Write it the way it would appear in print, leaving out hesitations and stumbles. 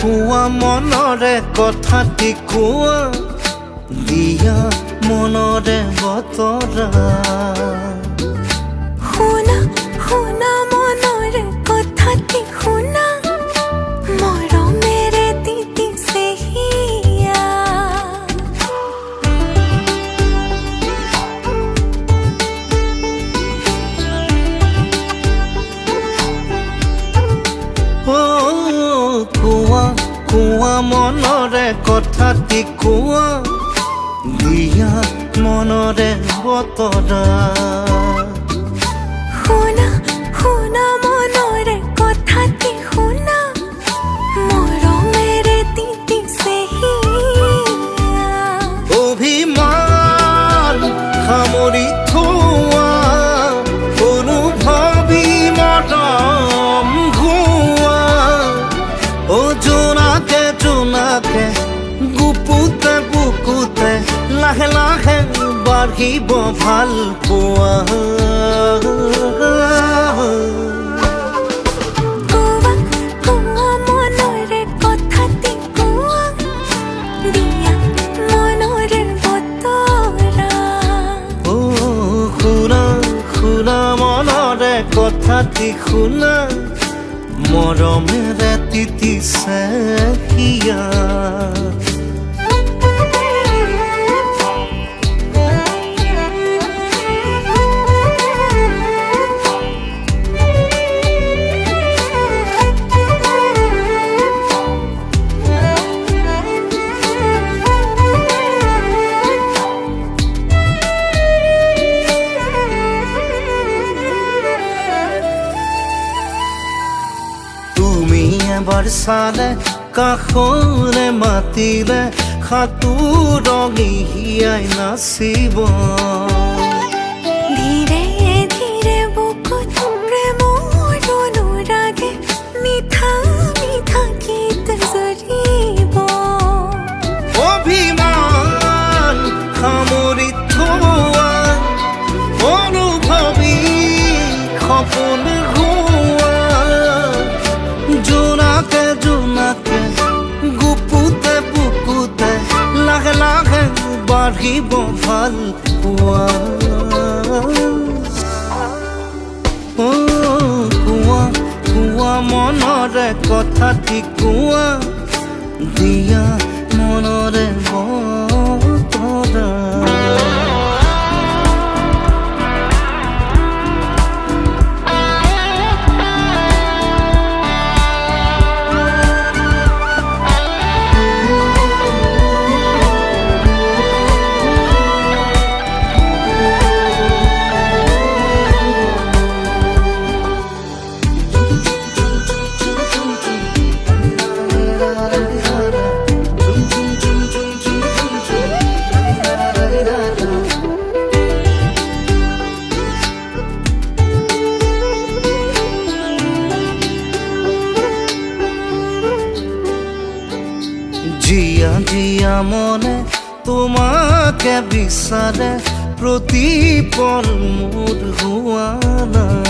কোৱা মনৰে কথাটি কোৱা দিয়া মনৰে বতৰা শুনা শুনা মনৰে কথাটি শুনা মৰমেৰে তিতিছে হিয়া কোৱা কোৱা মনৰে কথাটি কোৱা দিয়া মনৰে বতৰা শুনা শুনা মনৰে কথাটি শুনা মৰমেৰে তিতিছে হিয়া অভিমান সামৰি থোৱা অনুভৱী মৰম ঘোৱা জোনাকে জোনাকে গুপুতে বুকুতে লাহে লাহে বাঢ়িব ভাল পোৱা কোৱা কোৱা মনৰে কথাটি কোৱা দিয়া মনৰে বতৰা শুনা শুনা মনৰে কথাটি শুনা মৰমেৰে তিতিছে হিয়া এবাৰ চালে কাষৰে মাতিলে সাঁতোৰনি হিয়াই নাচিব ধীৰে ধীৰে বুকুত প্ৰেমৰ অনুৰাগে মিঠা মিঠা গীত জুৰিব অভিমান সামৰি থোৱা অনুভৱী সপোন জোনাকে জোনাকে গুপুতে বুকুতে লাহে লাহে বাঢ়িব ভাল পোৱা কোৱা কোৱা মনৰে কথাটি কোৱা দিয়া মনৰে বতৰা জিয়া জিয়া মনে তোমাকে বিচাৰে প্ৰতি পল মোৰ হোৱা নাই